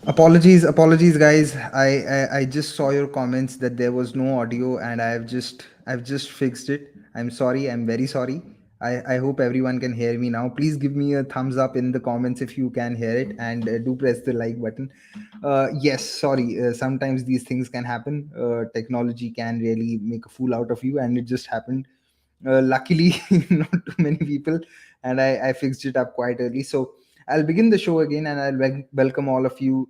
Apologies, guys. I just saw your comments that there was no audio, and I've just fixed it. I'm sorry. I'm very sorry. I hope everyone can hear me now. Please give me a thumbs up in the comments if you can hear it, and do press the like button. Yes, sorry. Sometimes these things can happen. Technology can really make a fool out of you, and it just happened. Luckily, not too many people, and I fixed it up quite early. So I'll begin the show again, and I'll welcome all of you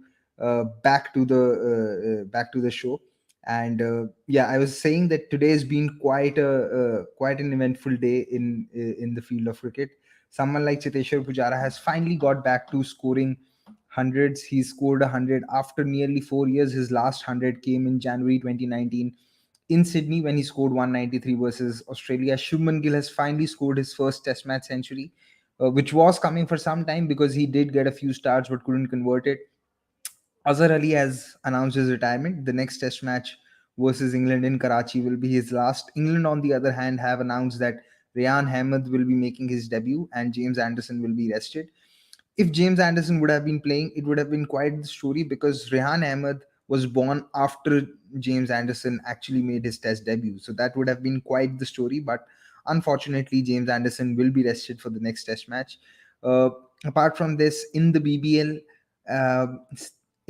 back to the show. And yeah, I was saying that today has been quite an eventful day in the field of cricket. Someone like Chiteshwar Pujara has finally got back to scoring hundreds. He scored 100 after nearly 4 years. His last 100 came in January 2019 in Sydney when he scored 193 versus Australia. Shubman Gill has finally scored his first Test match century, which was coming for some time because he did get a few starts but couldn't convert it. Azhar Ali has announced his retirement. The next Test match versus England in Karachi will be his last. England, on the other hand, have announced that Rehan Ahmed will be making his debut and James Anderson will be rested. If James Anderson would have been playing, it would have been quite the story because Rehan Ahmed was born after James Anderson actually made his Test debut. So that would have been quite the story. But unfortunately, James Anderson will be rested for the next Test match. Uh, Apart from this, uh,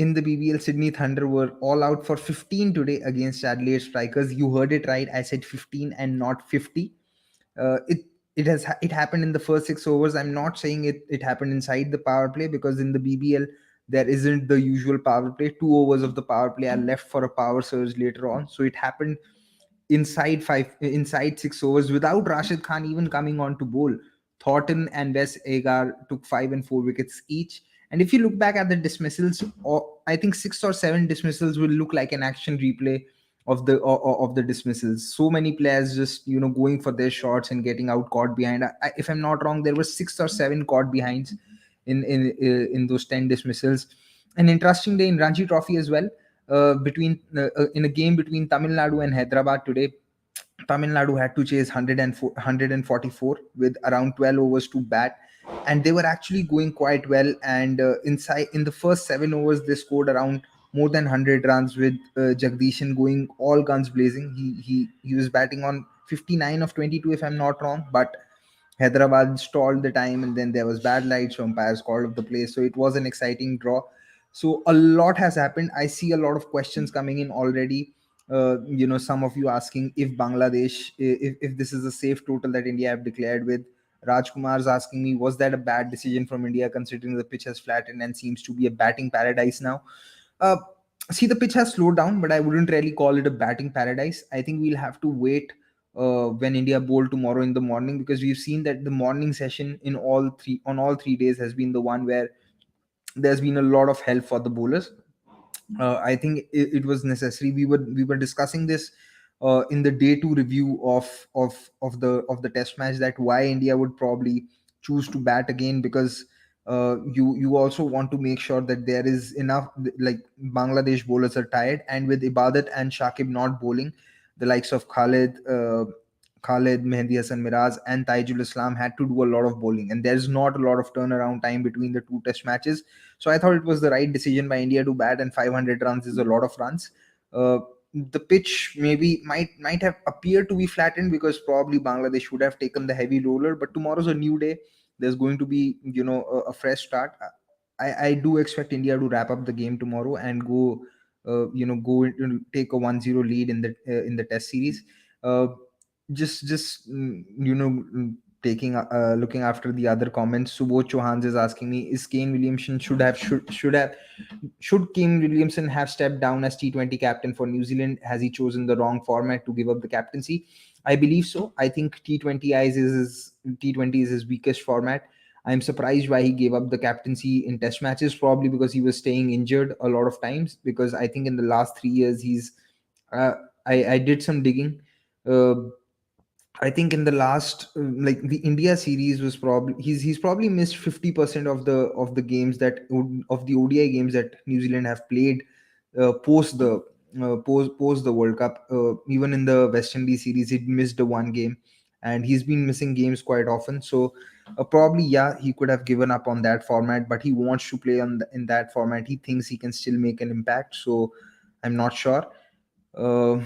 Sydney Thunder were all out for 15 today against Adelaide Strikers. You heard it right. I said 15 and not 50. It happened in the first 6 overs. I'm not saying it happened inside the power play because in the BBL there isn't the usual power play. 2 overs of the power play are left for a power surge later on. So it happened inside 6 overs without Rashid Khan even coming on to bowl. Thornton and Wes Agar took 5 and 4 wickets each. And if you look back at the dismissals, or I think 6 or 7 dismissals will look like an action replay of the dismissals. So many players just going for their shots and getting out caught behind. If I'm not wrong, there were 6 or 7 caught behinds in those 10 dismissals. An interesting day in Ranji Trophy as well. In a game between Tamil Nadu and Hyderabad today, Tamil Nadu had to chase 144 with around 12 overs to bat, and they were actually going quite well. And inside in the first 7 overs, they scored around more than 100 runs with Jagdishan going all guns blazing. He was batting on 59 of 22, if I'm not wrong, but Hyderabad stalled the time, and then there was bad light, so umpires called of the play. So it was an exciting draw. So a lot has happened. I see a lot of questions coming in already. Some of you asking if Bangladesh, if this is a safe total that India have declared with. Rajkumar's asking me, was that a bad decision from India considering the pitch has flattened and seems to be a batting paradise now? Uh, See, the pitch has slowed down, but I wouldn't really call it a batting paradise. I think we'll have to wait when India bowl tomorrow in the morning, because we've seen that the morning session on all 3 days has been the one where there's been a lot of help for the bowlers. I think it was necessary. We were discussing this in the day two review of the test match, that why India would probably choose to bat again, because you also want to make sure that there is enough, like Bangladesh bowlers are tired, and with Ibadat and Shakib not bowling, the likes of Khalid, Mehdi Hassan Miraz, and Taijul Islam had to do a lot of bowling, and there's not a lot of turnaround time between the two test matches. So I thought it was the right decision by India to bat, and 500 runs is a lot of runs. Uh, the pitch maybe might have appeared to be flattened because probably Bangladesh should have taken the heavy roller. But tomorrow's a new day. There's going to be a fresh start. I do expect India to wrap up the game tomorrow and go into take a 1-0 lead in the test series. Uh, just taking looking after the other comments. Subodh Chauhan is asking me, is Kane Williamson should Kane Williamson have stepped down as T20 captain for New Zealand? Has he chosen the wrong format to give up the captaincy? I believe so. I think T20 is his weakest format. I'm surprised why he gave up the captaincy in test matches, probably because he was staying injured a lot of times. Because I think in the last 3 years uh, I did some digging. Uh, I think in the last like the India series was probably he's probably missed 50% of the games of the ODI games that New Zealand have played post the World Cup. Even in the West Indies series, he missed the one game, and he's been missing games quite often. So probably, yeah, he could have given up on that format, but he wants to play in that format. He thinks he can still make an impact. So I'm not sure. Uh,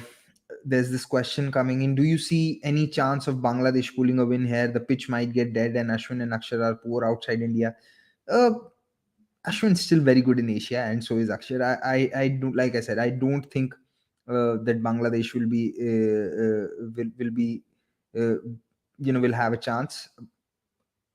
there's this question coming in. Do you see any chance of Bangladesh pulling a win here? The pitch might get dead, and Ashwin and Akshar are poor outside India. Uh, Ashwin's still very good in Asia, and so is Akshar. I do, like I said, I don't think that Bangladesh will be, uh, will have a chance.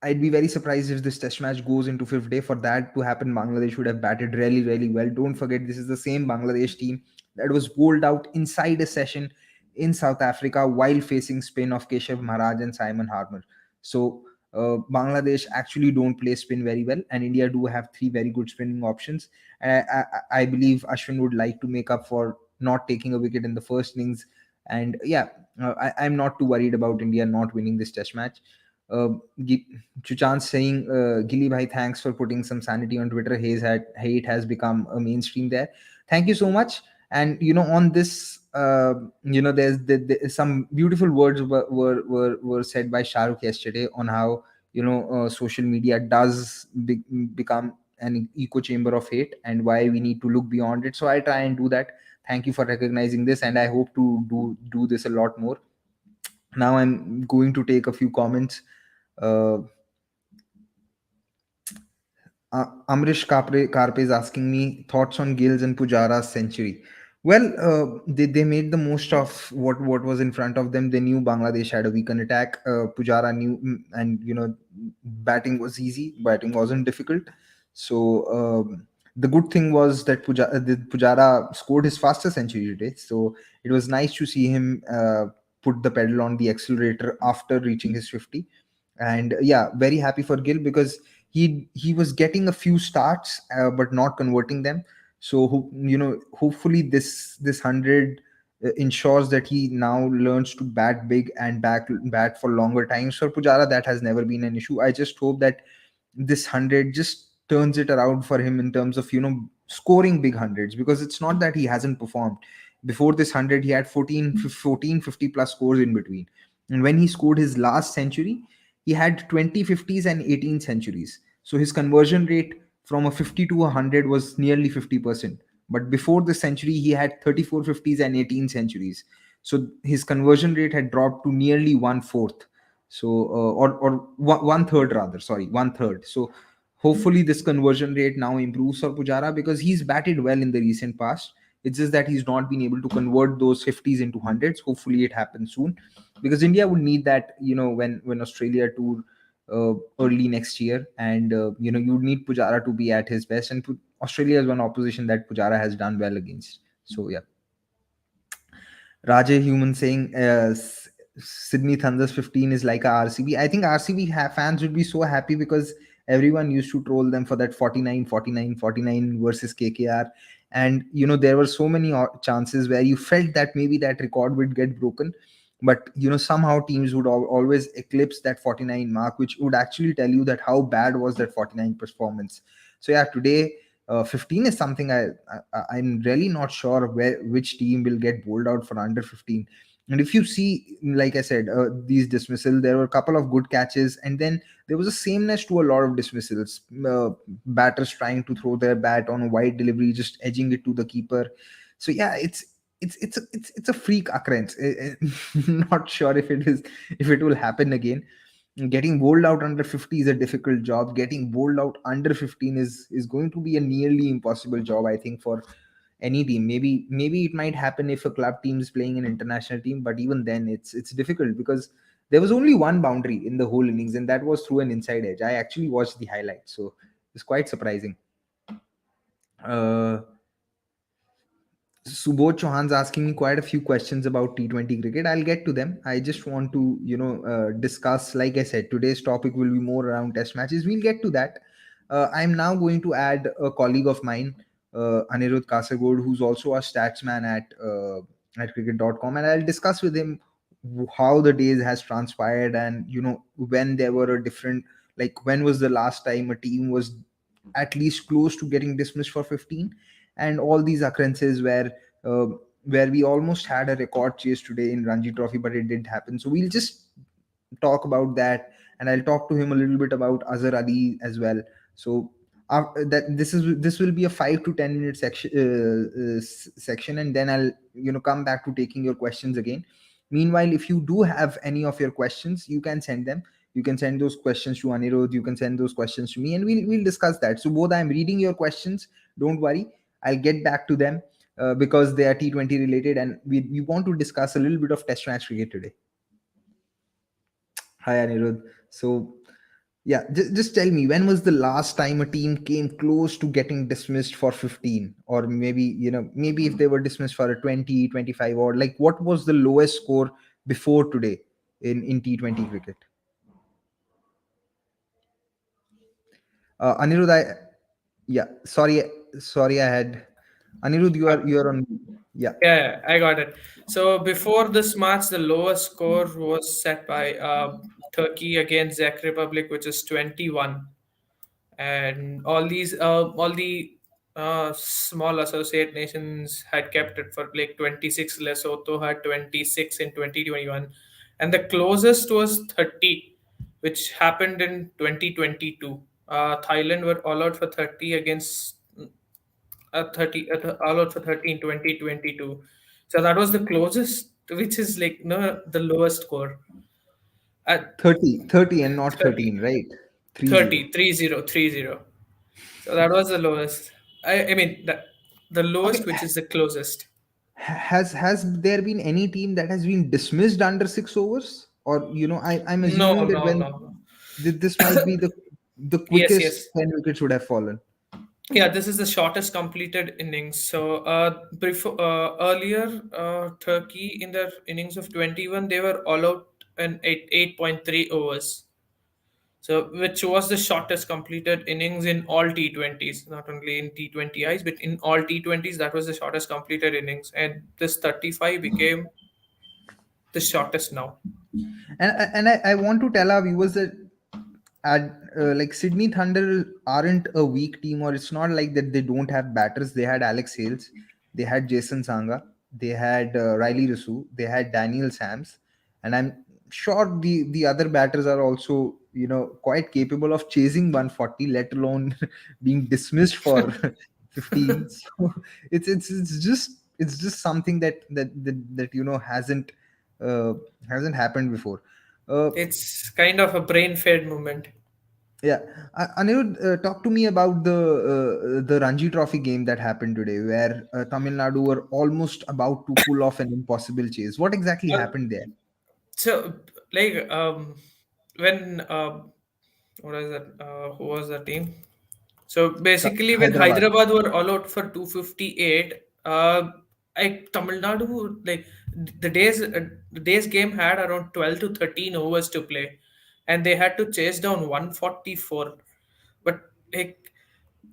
I'd be very surprised if this test match goes into fifth day. For that to happen, Bangladesh would have batted really, really well. Don't forget, this is the same Bangladesh team that was bowled out inside a session in South Africa while facing spin of Keshav Maharaj and Simon Harmer. So Bangladesh actually don't play spin very well, and India do have three very good spinning options. I believe Ashwin would like to make up for not taking a wicket in the first innings. And yeah, I'm not too worried about India not winning this test match. uh, Chuchan saying, Gilly bhai, thanks for putting some sanity on Twitter. Hate has become a mainstream there. Thank you so much. And on this, there's some beautiful words were said by Shahrukh yesterday on how social media does become an echo chamber of hate, and why we need to look beyond it. So I try and do that. Thank you for recognizing this, and I hope to do this a lot more. Now I'm going to take a few comments. uh, Amrish Karpe is asking me thoughts on Gills and Pujara's century. Well, they made the most of what was in front of them. They knew Bangladesh had a weakened attack. Pujara knew, and batting was easy. Batting wasn't difficult. So the good thing was that Pujara scored his fastest century today. So it was nice to see him put the pedal on the accelerator after reaching his 50. And yeah, very happy for Gill, because he was getting a few starts, but not converting them. So hopefully this 100 ensures that he now learns to bat big and bat for longer times. For Pujara, that has never been an issue. I just hope that this 100 just turns it around for him in terms of scoring big hundreds, because it's not that he hasn't performed. Before this 100, he had 14 50 plus scores in between, and when he scored his last century, he had 20 50s and 18 centuries. So his conversion rate from a 50 to a 100 was nearly 50%. But before the century, he had 34 50s and 18 centuries. So his conversion rate had dropped to nearly one fourth. So, or one third rather, sorry, one third. So hopefully this conversion rate now improves for Pujara, because he's batted well in the recent past. It's just that he's not been able to convert those 50s into hundreds. Hopefully it happens soon, because India would need that, when Australia tour early next year, and you need Pujara to be at his best, and Australia is one opposition that Pujara has done well against. So yeah. Rajay Human saying, Sydney Thunder's 15 is like a RCB. I think RCB fans would be so happy, because everyone used to troll them for that 49, 49, 49 versus KKR. And, there were so many chances where you felt that maybe that record would get broken. But, somehow teams would always eclipse that 49 mark, which would actually tell you that how bad was that 49 performance. So, yeah, today 15 is something I'm really not sure which team will get bowled out for under 15. And if you see, like I said, these dismissal, there were a couple of good catches, and then there was a sameness to a lot of dismissals. Batters trying to throw their bat on a wide delivery, just edging it to the keeper. So yeah, it's a freak occurrence. Not sure if it will happen again. Getting bowled out under 50 is a difficult job. Getting bowled out under 15 is going to be a nearly impossible job, I think, for any team. Maybe it might happen if a club team is playing an international team, but even then it's difficult, because there was only one boundary in the whole innings, and that was through an inside edge. I actually watched the highlights, so it's quite surprising. uh Subodh Chauhan's asking me quite a few questions about T20 cricket. I'll get to them. I just want to, discuss, like I said, today's topic will be more around test matches. We'll get to that. I'm now going to add a colleague of mine, Anirudh Kasagod, who's also a statsman at cricket.com, and I'll discuss with him how the days has transpired, and, when there were a different, like when was the last time a team was at least close to getting dismissed for 15, and all these occurrences where we almost had a record chase today in Ranji Trophy, but it didn't happen. So we'll just talk about that, and I'll talk to him a little bit about Azhar Ali as well. So that this will be a 5 to 10 minute section, and then I'll come back to taking your questions again. Meanwhile, if you do have any of your questions, you can send them. You can send those questions to Anirudh. You can send those questions to me, and we'll discuss that. So both I'm reading your questions. Don't worry, I'll get back to them because they are T20 related, and we want to discuss a little bit of Test match cricket today. Hi Anirudh. So yeah, just tell me, when was the last time a team came close to getting dismissed for 15, or maybe maybe if they were dismissed for a 20, 25, or like what was the lowest score before today in T20 cricket? Anirudh, yeah, sorry, I had Anirudh. You are on. Yeah, Yeah, I got it. So before this match, the lowest score was set by Turkey against Czech Republic, which is 21. And all the small associate nations had kept it for like 26. Lesotho had 26 in 2021, and the closest was 30, which happened in 2022. Thailand were all out for 30 against 30 all out for 30 in 2022. So that was the closest, which is like no the lowest score at 30 and not 30. 13, right? 30. 30, 30, 30. So that was the lowest. I mean the Okay. lowest, which is the closest. Has there been any team that has been dismissed under 6 overs? Or I'm No, assuming that no, when no. this might be the Yes, quickest yes. 10 wickets would have fallen. Yeah, this is the shortest completed innings. So before earlier, Turkey in their innings of 21, they were all out in 8.3 overs. So which was the shortest completed innings in all T20s, not only in T20Is, but in all T20s, that was the shortest completed innings. And this 35 became the shortest now. And I want to tell our viewers that at like Sydney Thunder aren't a weak team, or it's not like that they don't have batters. They had Alex Hales, they had Jason Sangha, they had Riley Rasu, they had Daniel Sams, and I'm sure the other batters are also quite capable of chasing 140, let alone being dismissed for 15. So it's just something that uh, hasn't happened before. Uh, It's kind of a brain fade moment. yeah, Anirudh, talk to me about the Ranji Trophy game that happened today, where Tamil Nadu were almost about to pull off an impossible chase. What exactly Uh, happened there? so, like, when what is that? Who was the team? So basically, when Hyderabad. Hyderabad were all out for 258, Tamil Nadu like the day's game had around 12 to 13 overs to play, and they had to chase down 144. But like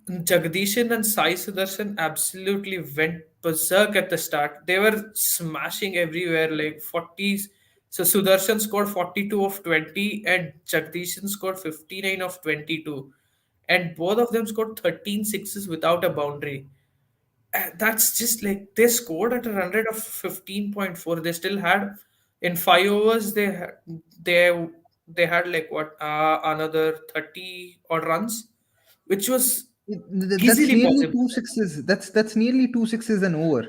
Jagdishan and Sai Sudarshan absolutely went berserk at the start. They were smashing everywhere, like 40s. So Sudarshan scored 42 of 20, and Jagdishan scored 59 of 22. And both of them scored 13 sixes without a boundary. That's just like they scored at a run rate of 15.4. They still had in 5 overs they they had like what another 30 odd runs, which was That's easily nearly possible. two sixes. That's nearly two sixes and over.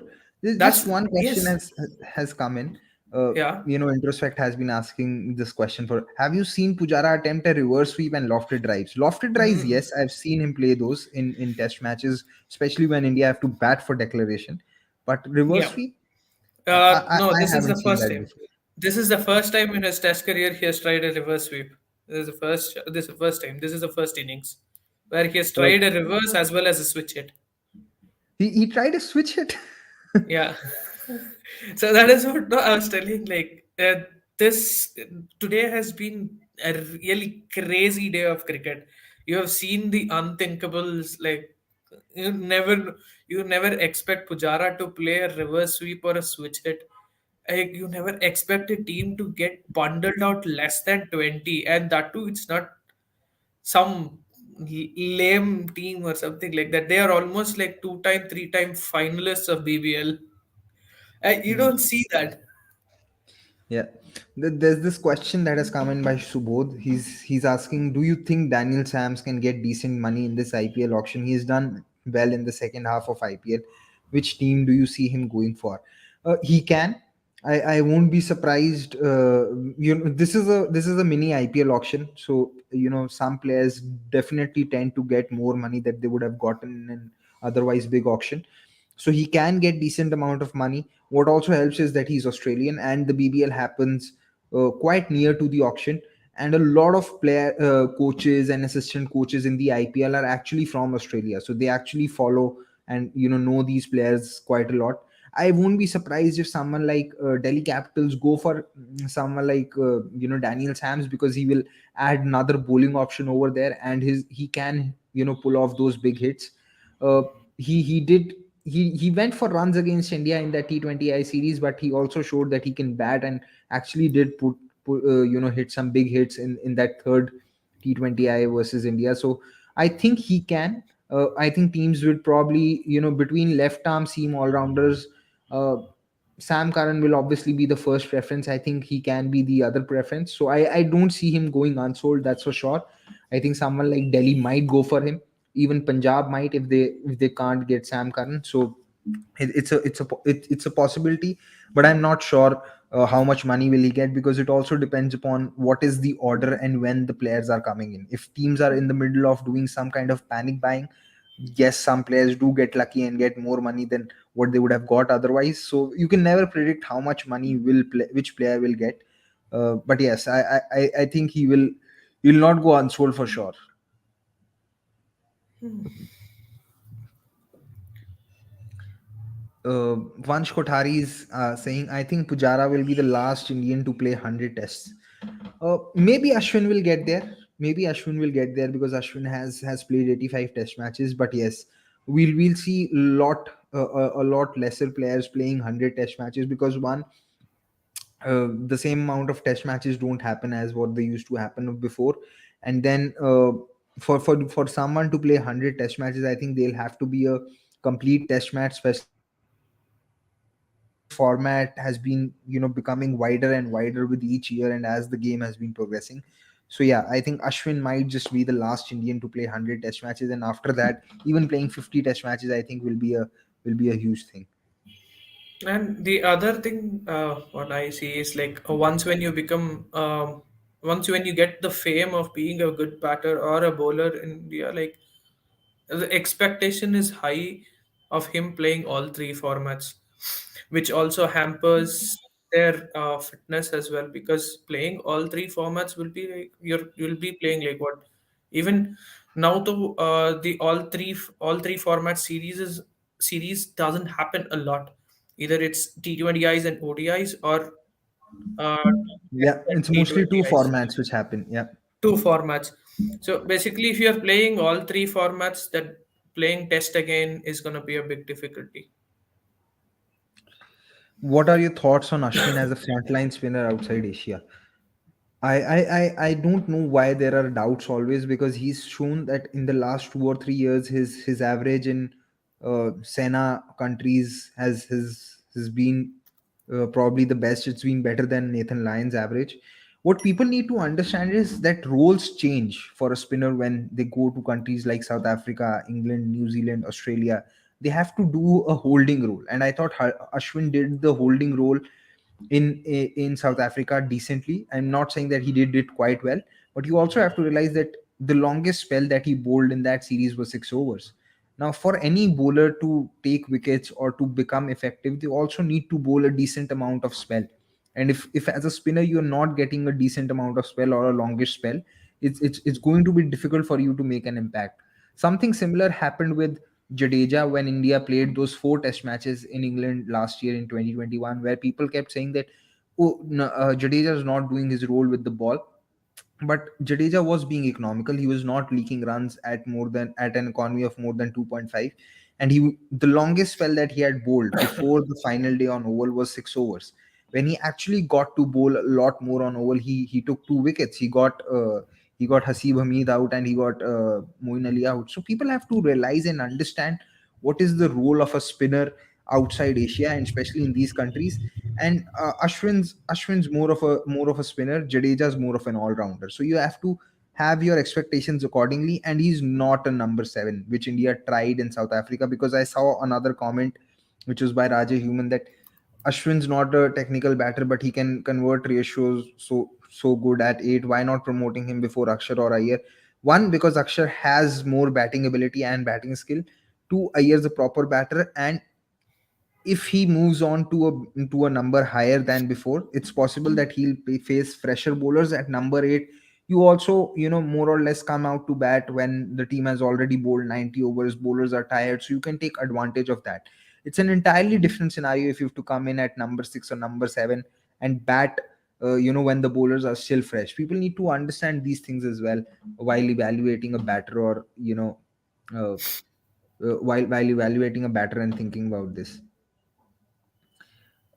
There's just That's one question yes, has come in. Uh, yeah. Introspect has been asking this question for. Have you seen Pujara attempt a reverse sweep and lofted drives? Lofted drives, Mm, yes, I've seen him play those in Test matches, especially when India have to bat for declaration. But reverse yeah. sweep, I, I, No, I this is the haven't seen first that time. before. This is the first time in his Test career he has tried a reverse sweep. This is the first. This is the first time. This is the first innings where he has Uh, tried a reverse as well as a switch hit. he tried to switch it. Yeah. So that is what no, I was telling. Like this today has been a really crazy day of cricket. You have seen the unthinkables. Like you never, you never expect Pujara to play a reverse sweep or a switch hit. Like you never expect a team to get bundled out less than 20, and that too, it's not some lame team or something like that. They are almost like two-time, three-time finalists of BBL. You don't see that. Yeah, there's this question that has come in by Subodh. He's asking, do you think Daniel Sams can get decent money in this IPL auction? He's done well in the second half of IPL. Which team do you see him going for? He can. I won't be surprised. This is a mini IPL auction, so some players definitely tend to get more money that they would have gotten in an otherwise big auction. So he can get decent amount of money. What also helps is that he's Australian and the BBL happens quite near to the auction, and a lot of player coaches and assistant coaches in the IPL are actually from Australia, so they actually follow and know these players quite a lot. I won't be surprised if someone like Delhi Capitals go for someone like Daniel Sams, because he will add another bowling option over there, and he can pull off those big hits. Uh, he did he went for runs against India in the T20I series, but he also showed that he can bat, and actually did hit some big hits in that third T20I versus India. So I think he can. I think teams would probably, between left arm seam all rounders, uh, Sam Curran will obviously be the first preference. I think he can be the other preference. So I don't see him going unsold. That's for sure. I think someone like Delhi might go for him. Even Punjab might, if they can't get Sam Curran. So it's a possibility, but I'm not sure how much money will he get, because it also depends upon what is the order and when the players are coming in. If teams are in the middle of doing some kind of panic buying, yes, some players do get lucky and get more money than what they would have got otherwise. So you can never predict how much money which player will get. But yes, I think he will not go unsold for sure. Vansh Kothari is saying, I think Pujara will be the last Indian to play 100 tests. Maybe Ashwin will get there. Maybe Ashwin will get there, because Ashwin has played 85 test matches. But yes, we'll see a lot lesser players playing 100 test matches, because one, the same amount of test matches don't happen as what they used to happen before. And then for someone to play 100 test matches, I think they'll have to be a complete test match specialist, and this format has been becoming wider and wider with each year and as the game has been progressing. So yeah, I think Ashwin might just be the last Indian to play 100 test matches, and after that, even playing 50 test matches, I think will be a huge thing. And the other thing, what I see is like once when you get the fame of being a good batter or a bowler in India, like the expectation is high of him playing all three formats, which also hampers their fitness as well, because playing all three formats will be like you'll be playing like what, even now the all three format series doesn't happen a lot. Either it's T20Is and ODIs, or Yeah, Test and it's mostly two T20Is. formats which happen. Yeah. Two formats. So basically, if you're playing all three formats, that playing test again is going to be a big difficulty. What are your thoughts on Ashwin as a frontline spinner outside Asia? I don't know why there are doubts always, because he's shown that in the last 2 or 3 years, his average in Sena countries has been probably the best. It's been better than Nathan Lyon's average. What people need to understand is that roles change for a spinner when they go to countries like South Africa, England, New Zealand, Australia. They have to do a holding role, and I thought Ashwin did the holding role in South Africa decently. I'm not saying that he did it quite well, but you also have to realize that the longest spell that he bowled in that series was 6 overs. Now, for any bowler to take wickets or to become effective, they also need to bowl a decent amount of spell. And if as a spinner you're not getting a decent amount of spell or a longish spell, it's going to be difficult for you to make an impact. Something similar happened with Jadeja when India played those four test matches in England last year in 2021, where people kept saying that, oh, no, Jadeja is not doing his role with the ball. But Jadeja was being economical. He was not leaking runs at an economy of more than 2.5. And the longest spell that he had bowled before the final day on oval was 6 overs. When he actually got to bowl a lot more on oval, he took 2 wickets. He got Hasib Hamid out, and he got Moeen Ali out. So people have to realize and understand what is the role of a spinner outside Asia, and especially in these countries. And Ashwin's more of a spinner. Jadeja's more of an all rounder. So you have to have your expectations accordingly. And he's not a number seven, which India tried in South Africa, because I saw another comment which was by Raja Human that Ashwin's not a technical batter, but he can convert ratios so good at eight. Why not promoting him before Akshar or Iyer? One, because Akshar has more batting ability and batting skill. Two, Iyer's a proper batter, and if he moves on to a number higher than before, it's possible that face fresher bowlers at number 8. You also, more or less come out to bat when the team has already bowled 90 overs, bowlers are tired, so you can take advantage of that. It's an entirely different scenario if you have to come in at number 6 or number 7 and bat, when the bowlers are still fresh. People need to understand these things as well while evaluating a batter, or uh, while evaluating a batter and thinking about this.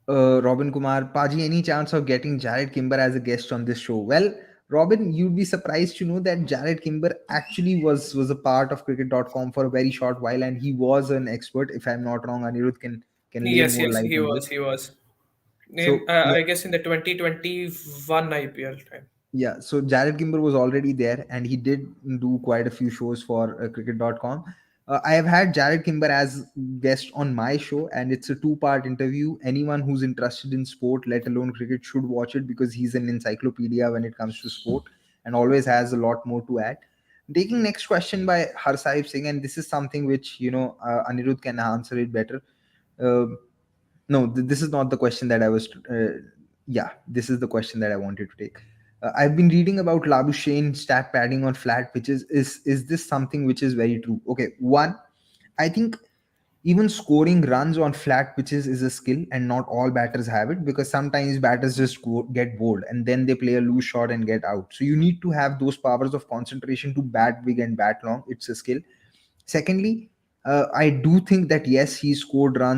Robin Kumar, Paji, any chance of getting Jared Kimber as a guest on this show? Well, Robin, you'd be surprised to know that Jared Kimber actually was a part of cricket.com for a very short while, and he was an expert. If I'm not wrong, Anirudh can lay Yes, more yes, light he on was. this. He was. In, So yeah, I guess in the 2021 IPL time. yeah, so Jared Kimber was already there, and he did do quite a few shows for cricket.com. I have had Jared Kimber as guest on my show, and it's a two-part interview. Anyone who's interested in sport, let alone cricket, should watch it, because he's an encyclopedia when it comes to sport and always has a lot more to add. Taking next question by Harsaib Singh, and this is something which Anirudh can answer it better. Uh, no, this is not the question that I was. Yeah, this is the question that I wanted to take. I've been reading about Labuschagne stat padding on flat pitches. Is this something which is very true? Okay, one, I think even scoring runs on flat pitches is a skill, and not all batters have it, because sometimes batters just get bored and then they play a loose shot and get out. So you need to have those powers of concentration to bat big and bat long. It's a skill. Secondly, I do think that yes, he scored heavy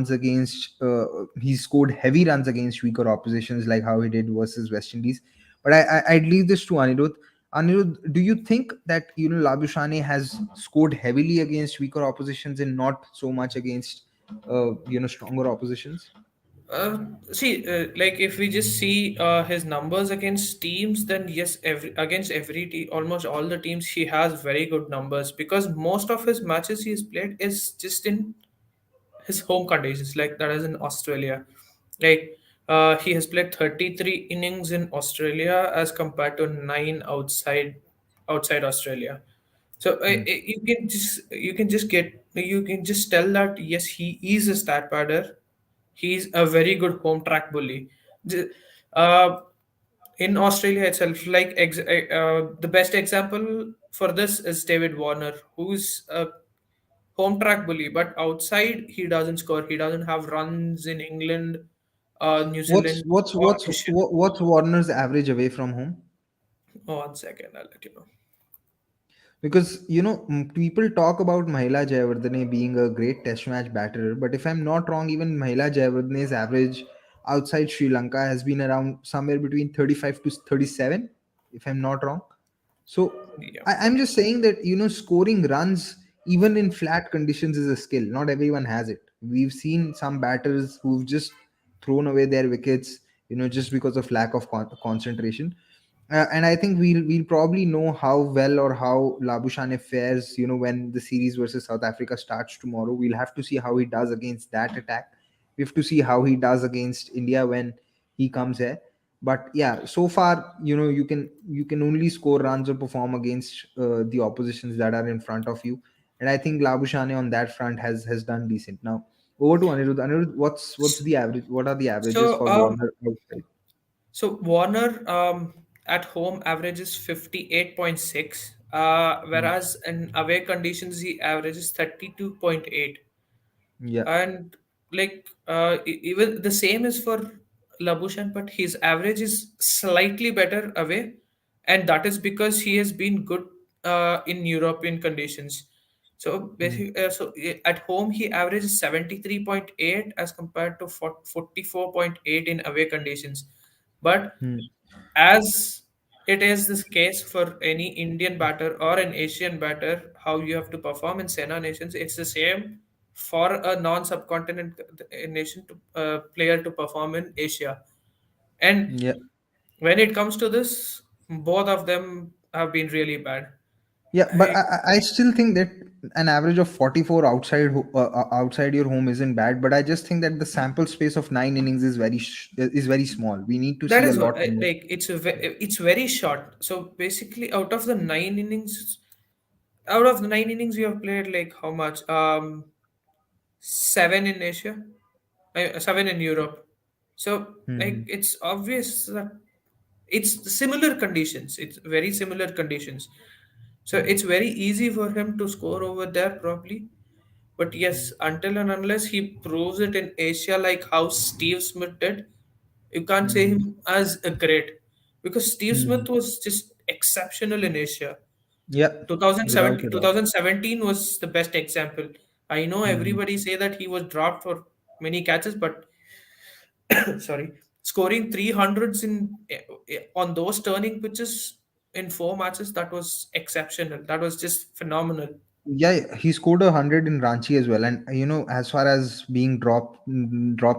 runs against weaker oppositions, like how he did versus West Indies. But I'd leave this to Anirudh. Anirudh, do you think that Labuschagne has scored heavily against weaker oppositions and not so much against stronger oppositions? See, like if we just see his numbers against teams, then yes, against every team, almost all the teams, he has very good numbers because most of his matches he's played is just in his home conditions, like that is in Australia. Like he has played 33 innings in Australia as compared to nine outside Australia. So Hmm. you can just tell that yes, he is a stat padder. He's a very good home track bully. J- Uh, in Australia itself, the best example for this is David Warner, who's a home track bully, but outside he doesn't score. He doesn't have runs in England, New What's Zealand, what's or what's Asia. what's Warner's average away from home? Oh, 1 second, I'll let you know. Because people talk about Mahela Jayawardene being a great test match batter, but if I'm not wrong, even Mahela Jayawardene's average outside Sri Lanka has been around somewhere between 35 to 37, if I'm not wrong. So Yeah. I'm just saying that scoring runs even in flat conditions is a skill. Not everyone has it. We've seen some batters who've just thrown away their wickets, just because of lack of concentration. And I think we'll probably know how well or how Labuschagne fares, when the series versus South Africa starts tomorrow. We'll have to see how he does against that attack. We have to see how he does against India when he comes here. But yeah, so far, you can only score runs or perform against the oppositions that are in front of you. And I think Labuschagne on that front has done decent. Now over to Anirudh. Anirudh, what's the average? What are the averages So for Warner outside? So Warner at home averages 58.6, Hmm. whereas in away conditions he averages 32.8. Yeah. And even the same is for Labushan, but his average is slightly better away, and that is because he has been good in European conditions. So Hmm. basically, at home he averages 73.8 as compared to 44.8 in away conditions. But Hmm. as it is this case for any Indian batter or an Asian batter, how you have to perform in Sena Nations, it's the same. for a non-subcontinent nation to player to perform in Asia. And Yeah. when it comes to this, both of them have been really bad. Yeah, but I, I still think that an average of 44 outside your home isn't bad. But I just think that the sample space of 9 innings is very small. We need to that see a is what lot more. like it's very short. So basically, out of the 9 innings you have played, like how much? Seven in Asia, seven in Europe. So like Hmm. it's obvious that it's similar conditions. It's very similar conditions. So it's very easy for him to score over there probably. But yes, until and unless he proves it in Asia, like how Steve Smith did, you can't say Hmm. him as a great, because Steve Hmm. Smith was just exceptional in Asia. Yeah, without 2017, a doubt. 2017 was the best example. I know Hmm. everybody say that he was dropped for many catches, but sorry, scoring 300s on those turning pitches in 4 matches, that was exceptional. That was just phenomenal. Yeah, he scored 100 in Ranchi as well. And as far as being drop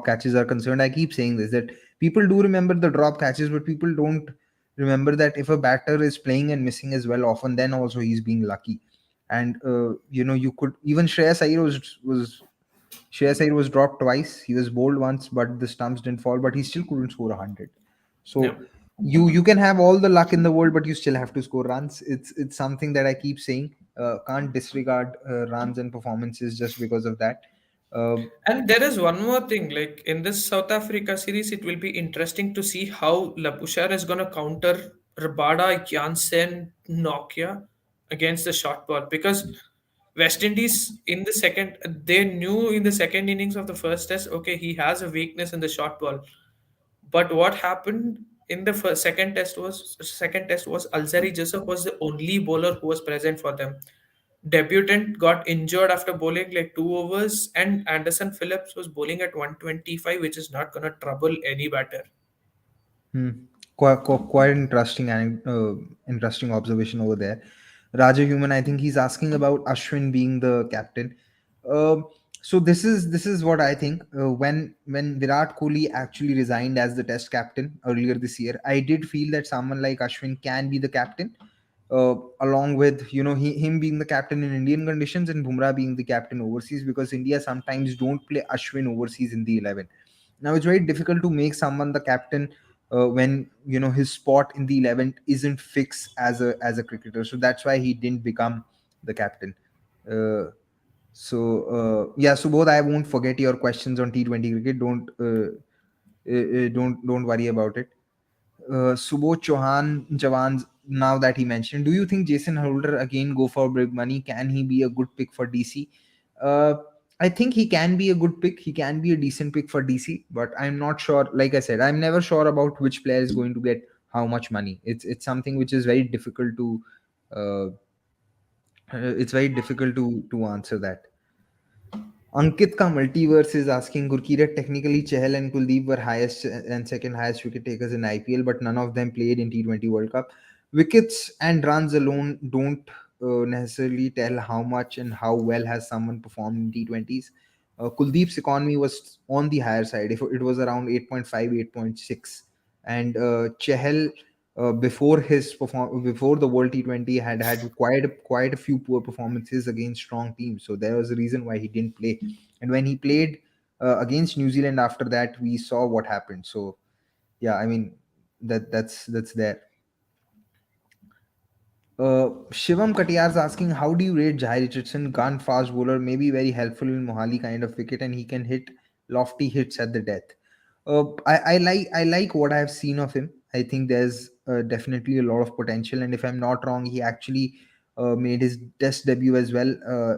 catches are concerned, I keep saying this, that people do remember the drop catches, but people don't remember that if a batter is playing and missing as well often, then also he's being lucky. And you could even Shreyas Iyer was dropped twice. He was bowled once, but the stumps didn't fall. But he still couldn't score 100. Yeah. So you can have all the luck in the world, but you still have to score runs. It's something that I keep saying. Can't disregard runs and performances just because of that. Uh, And there is one more thing, like in this South Africa series, it will be interesting to see how Labuschagne is going to counter Rabada, Jansen, Nokia against the short ball, because West Indies in the second, they knew in the second innings of the first test, okay, he has a weakness in the short ball. But what happened in the second test was Alzari Joseph was the only bowler who was present for them. Debutant got injured after bowling like 2 overs, and Anderson Phillips was bowling at 125, which is not gonna trouble any batter. Hmm. Quite interesting and interesting observation over there. Raja Human, I think he's asking about Ashwin being the captain. Um so this is what I think. When Virat Kohli actually resigned as the Test captain earlier this year, I did feel that someone like Ashwin can be the captain, along with him being the captain in Indian conditions and Bumrah being the captain overseas, because India sometimes don't play Ashwin overseas in the 11. Now it's very difficult to make someone the captain when his spot in the 11 isn't fixed as a cricketer. So that's why he didn't become the captain. Uh, yeah, so both, I won't forget your questions on T20 cricket. Don't worry about it. Subodh Chauhan Jawans, now that he mentioned, do you think Jason Holder again go for big money? Can he be a good pick for DC? Uh, I think he can be a good pick. He can be a decent pick for DC, but I'm not sure. Like I said, I'm never sure about which player is going to get how much money. It's something which is very difficult to. Uh, it's very difficult to answer that. Ankit ka multiverse is asking, Gurkeerat, technically Chahal and Kuldeep were highest and second highest wicket takers in IPL, but none of them played in T20 World Cup. Wickets and runs alone don't necessarily tell how much and how well has someone performed in T20s. Kuldeep's economy was on the higher side. If it was around 8.5, 8.6, and Chahal, before the World T20, had quite a few poor performances against strong teams. So there was a reason why he didn't play. And when he played against New Zealand after that, we saw what happened. So yeah, I mean, that's there. Shivam Katiyar's asking, how do you rate Jai Richardson? Gun fast bowler, maybe very helpful in Mohali kind of wicket, and he can hit lofty hits at the death. I like what I've seen of him. I think there's definitely a lot of potential, and if I'm not wrong, he actually made his Test debut as well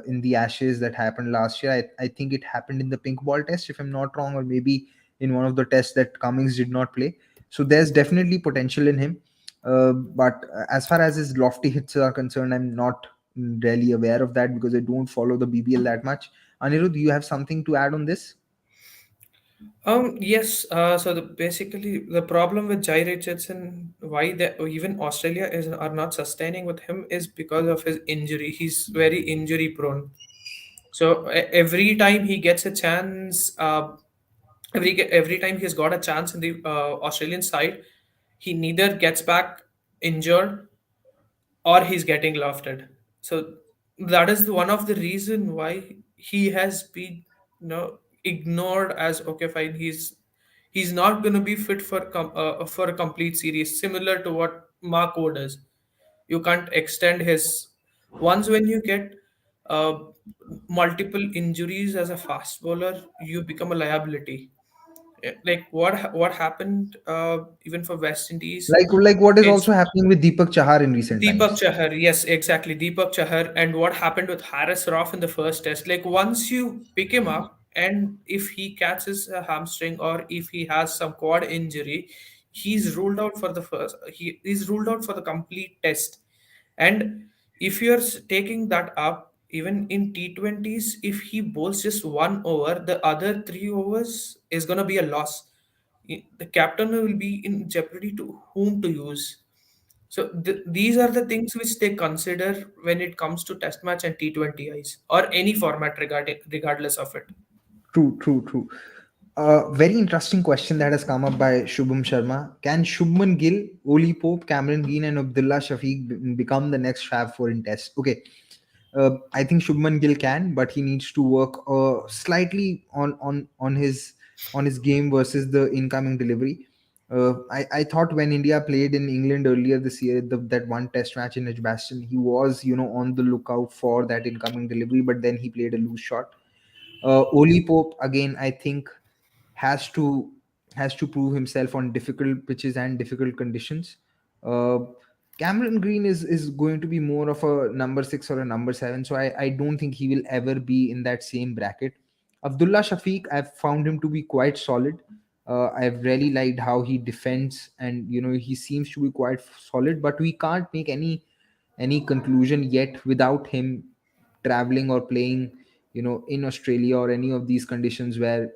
in the Ashes that happened last year. I think it happened in the pink ball test, if I'm not wrong, or maybe in one of the tests that Cummings did not play. So there's definitely potential in him. But as far as his lofty hits are concerned, I'm not really aware of that because I don't follow the BBL that much. Anirudh, do you have something to add on this? Yes. So basically the problem with Jai Richardson, why even Australia is are not sustaining with him, is because of his injury. He's very injury prone. So every time he gets a chance, every time he's got a chance in the Australian side, he neither gets back injured or he's getting laughed at. So that is one of the reason why he has been, ignored as okay, fine. He's not going to be fit for a complete series, similar to what Mark Wood is. You can't extend his once when you get uh, multiple injuries as a fast bowler, you become a liability. Like what happened even for West Indies. Like what is It's also happening with Deepak Chahar in recent Deepak times. Chahar, yes, exactly. Deepak Chahar, and what happened with Harris Roth in the first test. Like, once you pick him up, and if he catches a hamstring or if he has some quad injury, he's ruled out for the first. He is ruled out for the complete test. And if you're taking that up, even in T20s, if he bowls just 1 over, the other 3 overs is gonna be a loss. The captain will be in jeopardy to whom to use. So these are the things which they consider when it comes to Test match and T20Is or any format regardless of it. True, true, true. Very interesting question that has come up by Shubham Sharma. Can Shubman Gill, Oli Pope, Cameron Green, and Abdullah Shafiq become the next Fab Four in Test? Okay, I think Shubman Gill can, but he needs to work slightly on his game versus the incoming delivery. I thought when India played in England earlier this year, that one Test match in Edgbaston, he was on the lookout for that incoming delivery, but then he played a loose shot. Oli Pope again, I think has to has to prove himself on difficult pitches and difficult conditions. Uh, Cameron Green is going to be more of a number six or a number seven, so I don't think he will ever be in that same bracket. Abdullah Shafiq, I've found him to be quite solid. I've really liked how he defends, and he seems to be quite solid. But we can't make any conclusion yet without him traveling or playing in Australia or any of these conditions where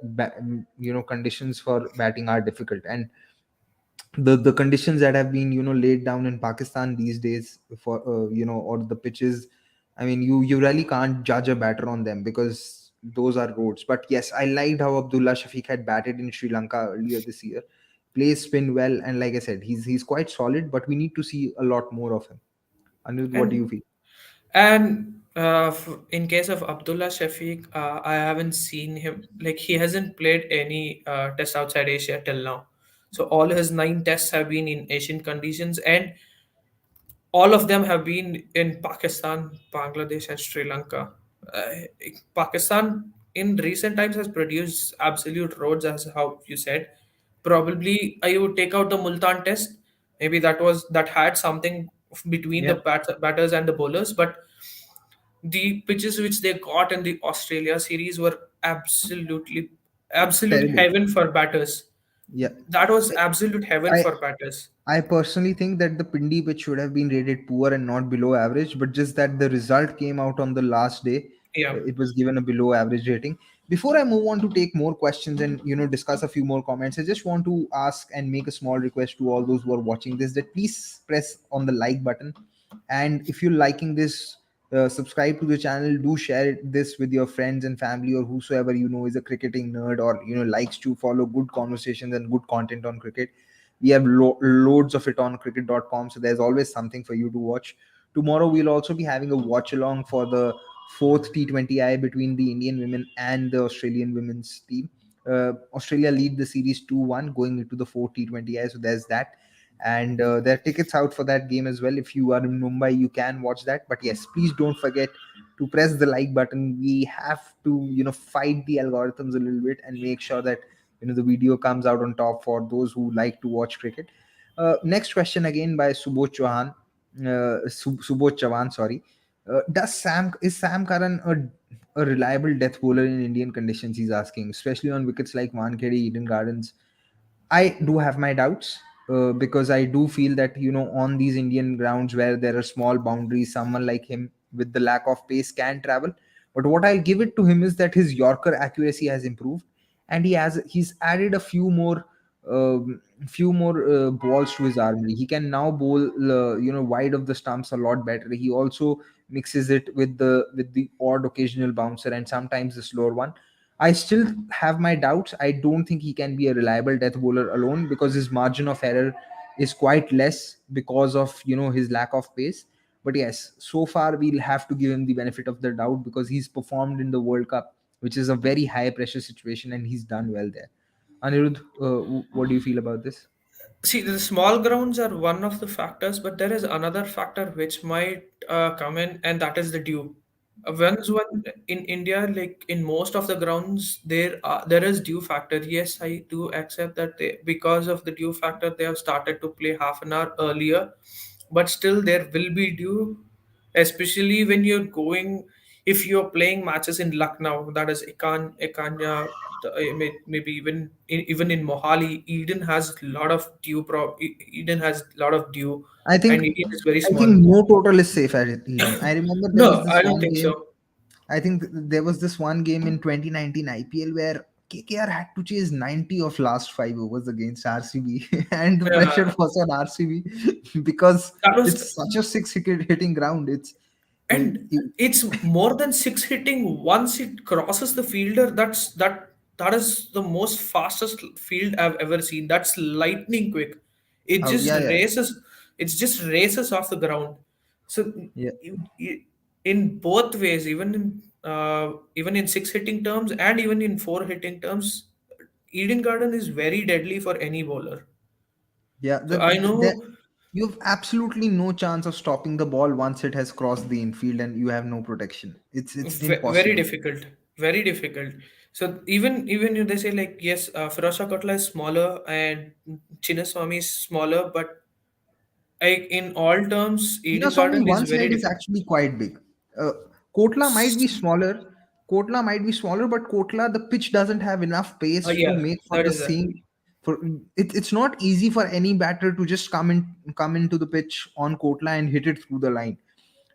conditions for batting are difficult. And the conditions that have been laid down in Pakistan these days for or the pitches, I mean, you really can't judge a batter on them because those are roads. But yes, I liked how Abdullah Shafiq had batted in Sri Lanka earlier this year. Plays spin well, and like I said, he's quite solid, but we need to see a lot more of him. Anirudh, what do you And feel? in case of Abdullah Shafiq, I haven't seen him, like he hasn't played any test outside Asia till now. So all his 9 tests have been in Asian conditions, and all of them have been in Pakistan, Bangladesh, and Sri Lanka. Pakistan in recent times has produced absolute roads, as how you said. Probably I would take out the Multan test. Maybe that had something between the Yeah, batters and the bowlers, but the pitches which they got in the Australia series were absolute terrible. heaven for batters. Yeah. That was absolute heaven I for batters. I personally think that the Pindi pitch should have been rated poor and not below average, but just that the result came out on the last day, Yeah. it was given a below average rating. Before I move on to take more questions and discuss a few more comments, I just want to ask and make a small request to all those who are watching this, that please press on the like button, and if you're liking this, subscribe to the channel. Do share this with your friends and family, or whosoever is a cricketing nerd, or likes to follow good conversations and good content on cricket. We have loads of it on cricket.com, so there's always something for you to watch. Tomorrow we'll also be having a watch along for the fourth T20I between the Indian women and the Australian women's team. Australia lead the series 2-1 going into the fourth T20I, so there's that. And there are tickets out for that game as well. If you are in Mumbai, you can watch that. But yes, please don't forget to press the like button. We have to fight the algorithms a little bit and make sure that the video comes out on top for those who like to watch cricket. Next question again by Subodh Chauhan. Subodh Chavan, sorry. Does Sam is Sam Curran a reliable death bowler in Indian conditions? He's asking, especially on wickets like Wankhede, Eden Gardens. I do have my doubts, because I do feel that on these Indian grounds where there are small boundaries, someone like him with the lack of pace can travel. But what I'll give it to him is that his Yorker accuracy has improved, and he's added a few more few more balls to his armory. He can now bowl wide of the stumps a lot better. He also mixes it with the odd occasional bouncer and sometimes the slower one. I still have my doubts. I don't think he can be a reliable death bowler alone because his margin of error is quite less because of his lack of pace. But yes, so far we'll have to give him the benefit of the doubt because he's performed in the World Cup, which is a very high pressure situation, and he's done well there. Anirudh, what do you feel about this? See, the small grounds are one of the factors, but there is another factor which might come in, and that is the dew. Once one in India, like in most of the grounds, there is dew factor. Yes, I do accept that because of the dew factor, they have started to play half an hour earlier, but still there will be dew, especially when you're going. If you're playing matches in Lucknow, that is Ekanya, maybe even in Mohali, Eden has a lot of dew. Eden has a lot of dew, I think and Eden is very I think small. no total is safe at Eden. I remember there was No, this I don't one think game. so. I think there was this one game in 2019 IPL where KKR had to chase 90 of last 5 overs against RCB, and the Yeah, pressure was on RCB because that was, it's such a hitting ground. and It, it's more than six hitting once it crosses the fielder. That is the most fastest field I've ever seen. That's lightning quick. It just yeah, yeah, races. It just races off the ground. So yeah. in both ways, even in six hitting terms and even in four hitting terms, Eden Garden is very deadly for any bowler. Yeah, So I know. you've absolutely no chance of stopping the ball once it has crossed the infield and you have no protection. It's Very impossible. difficult, very difficult. So even if they say like yes, Firasha Kotla is smaller and Chinnaswamy is smaller, but like in all terms, Eden Swami, Garden is one very side is difficult. actually quite big. Uh, Kotla might be smaller. Kotla might be smaller, but Kotla, the pitch doesn't have enough pace to Yeah, make for that the is that. same. For it's not easy for any batter to just come into the pitch on Kotla and hit it through the line.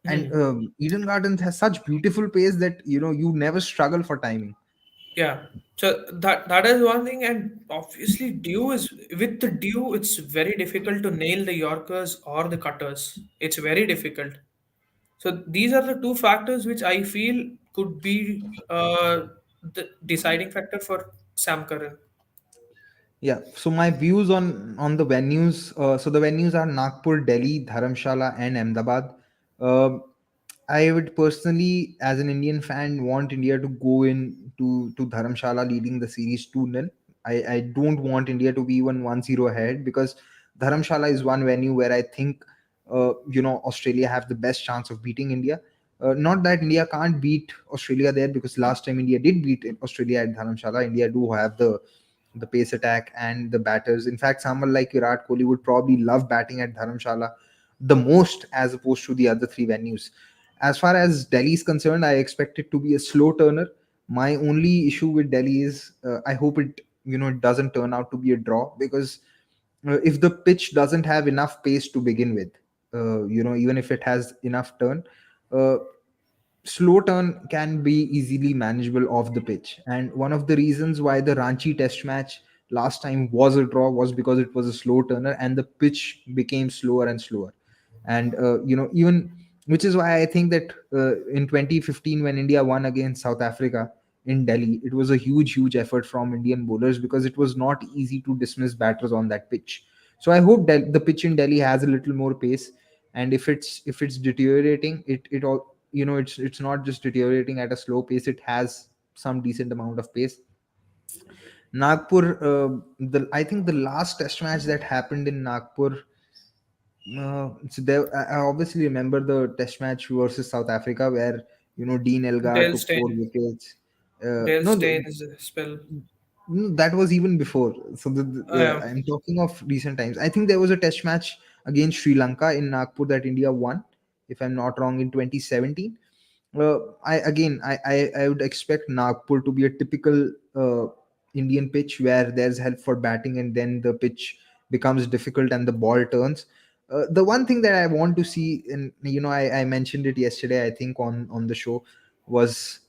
And Hmm. Eden Gardens has such beautiful pace that you never struggle for timing. Yeah. So that is one thing, and obviously dew is with the dew, it's very difficult to nail the Yorkers or the cutters. It's very difficult. So these are the two factors which I feel could be the deciding factor for Sam Curran. Yeah. So my views on the venues. So the venues are Nagpur, Delhi, Dharamshala, and Ahmedabad. Um I would personally, as an Indian fan, want India to go in to Dharamshala leading the series 2-0. I don't want India to be even 1-0 ahead because Dharamshala is one venue where I think Australia have the best chance of beating India. Not that India can't beat Australia there because last time India did beat Australia at Dharamshala. India do have the pace attack and the batters. In fact, someone like Virat Kohli would probably love batting at Dharamshala the most as opposed to the other three venues. As far as Delhi is concerned, I expect it to be a slow turner. My only issue with Delhi is I hope it doesn't turn out to be a draw because if the pitch doesn't have enough pace to begin with, even if it has enough turn, uh, slow turn can be easily manageable off the pitch. And one of the reasons why the Ranchi test match last time was a draw was because it was a slow turner and the pitch became slower and slower. And even which is why I think that in 2015 when India won against South Africa in Delhi, it was a huge effort from Indian bowlers because it was not easy to dismiss batters on that pitch. So I hope that the pitch in Delhi has a little more pace, and if it's deteriorating, it all it's not just deteriorating at a slow pace, it has some decent amount of pace. Nagpur, the I think the last test match that happened in Nagpur, so there, I obviously remember the test match versus South Africa where Dean Elgar Dale took 4 wickets. Dale No, Steyn's spell. no, that was even before. So Yeah. I'm talking of recent times. I think there was a test match against Sri Lanka in Nagpur that India won, if I'm not wrong, in 2017. I would expect Nagpur to be a typical Indian pitch where there's help for batting and then the pitch becomes difficult and the ball turns. The one thing that I want to see, and I mentioned it yesterday, I think on the show, was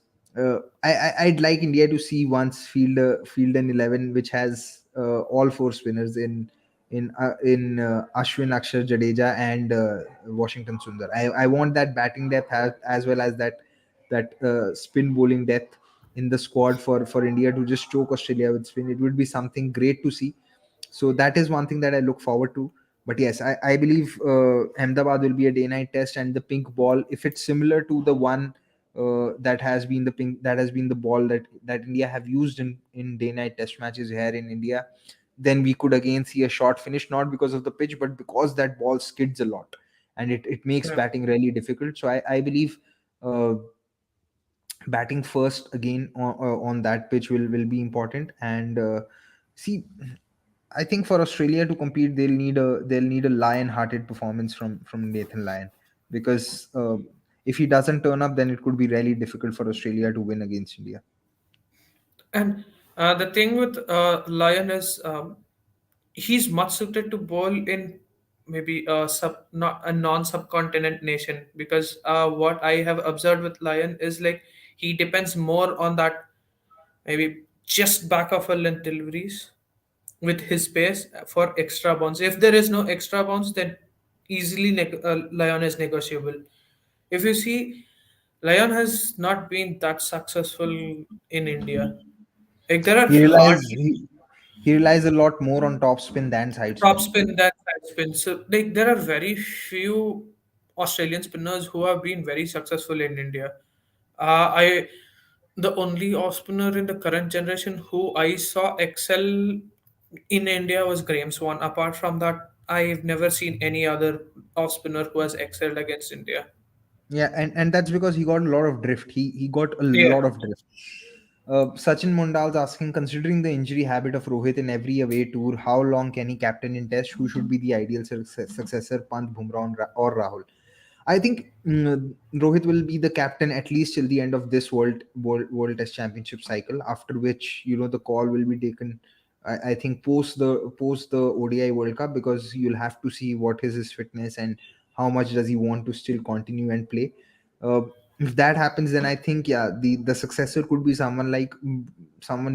I'd like India to see once field an 11 which has all four spinners in in Ashwin, Akshar, Jadeja, and Washington Sundar. I want that batting depth as well as that spin bowling depth in the squad for India to just choke Australia with spin. It would be something great to see. So that is one thing that I look forward to. But yes, I believe Ahmedabad will be a day-night test, and the pink ball, if it's similar to the one that has been the ball that India have used in day-night test matches here in India, then we could again see a short finish, not because of the pitch, but because that ball skids a lot, and it makes Yeah. batting really difficult. So I believe uh, batting first again on that pitch will be important. And see, I think for Australia to compete, they'll need a lion-hearted performance from Nathan Lyon, because if he doesn't turn up, then it could be really difficult for Australia to win against India. And the thing with Lion is he's much suited to bowl in maybe not a non-subcontinent nation, because what I have observed with Lion is like he depends more on that maybe just back of a length deliveries with his pace for extra bounce. If there is no extra bounce, then easily Lion is negotiable. If you see, Lion has not been that successful in India. Like there are He relies hardly he, he relies a lot more on top spin than side top spin. spin than side spin. So like there are very few Australian spinners who have been very successful in India. I The only off spinner in the current generation who I saw excel in India was Graham Swan. Apart from that, I've never seen any other off spinner who has excelled against India. Yeah, and that's because he got a lot of drift. He got a Yeah. lot of drift. Sachin Mundal's asking, considering the injury habit of Rohit in every away tour, how long can he captain in Test? Who should be the ideal successor, Pant, Bumrah, or Rahul? I think Rohit will be the captain at least till the end of this World Test Championship cycle. After which, the call will be taken. I think post the ODI World Cup, because you'll have to see what is his fitness and how much does he want to still continue and play. Uh, if that happens, then I think, yeah, the successor could be someone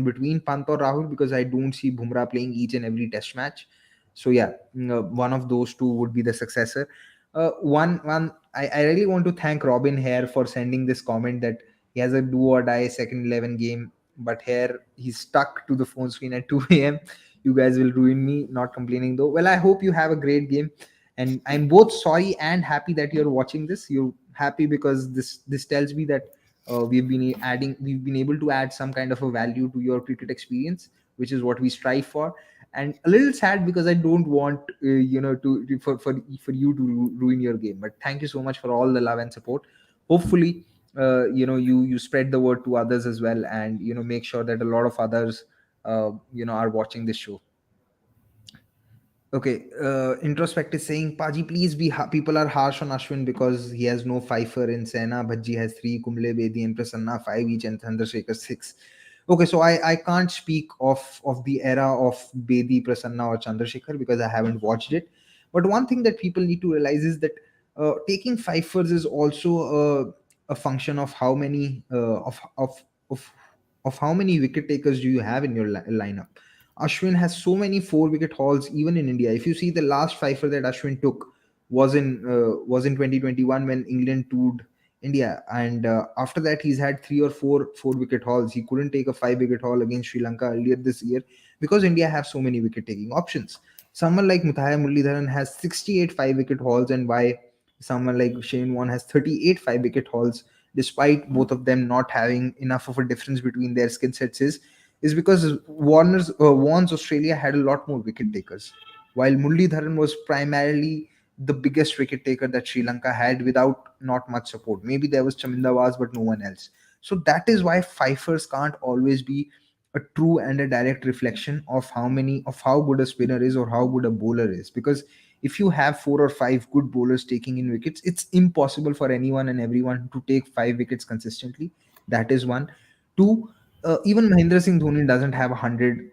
between Pant or Rahul, because I don't see Bumrah playing each and every Test match. So yeah, one of those two would be the successor. One I really want to thank Robin here for sending this comment that he has a do or die second 11 game, but here he's stuck to the phone screen at 2 a.m. You guys will ruin me, not complaining though. Well, I hope you have a great game, and I'm both sorry and happy that you're watching this. You're happy because this tells me that we've been able to add some kind of a value to your cricket experience, which is what we strive for. And a little sad because I don't want for you to ruin your game. But thank you so much for all the love and support. Hopefully, you spread the word to others as well, and make sure that a lot of others are watching this show. Okay, Introspect is saying, Paji, please people are harsh on Ashwin because he has no fifer in Sena. Bhaji has three, Kumble, Bedi, and Prasanna five each, and Chandrasekhar six. Okay, so I can't speak of the era of Bedi, Prasanna, or Chandrasekhar because I haven't watched it. But one thing that people need to realize is that taking fifers is also a function of how many of how many wicket takers do you have in your lineup. Ashwin has so many four-wicket hauls even in India. If you see the last fifer that Ashwin took was in 2021 when England toured India, and after that he's had three or four-wicket hauls. He couldn't take a five-wicket haul against Sri Lanka earlier this year because India have so many wicket-taking options. Someone like Muthaiya Muralidharan has 68 five-wicket hauls, and why someone like Shane Warne has 38 five-wicket hauls, despite both of them not having enough of a difference between their skill sets, is because Warren's Australia had a lot more wicket takers, while Muralidharan was primarily the biggest wicket taker that Sri Lanka had without not much support. Maybe there was Chaminda Vaz, but no one else. So that is why fifers can't always be a true and a direct reflection of how good a spinner is or how good a bowler is. Because if you have four or five good bowlers taking in wickets, it's impossible for anyone and everyone to take five wickets consistently. That is one. Two, even Mahendra Singh Dhoni doesn't have 100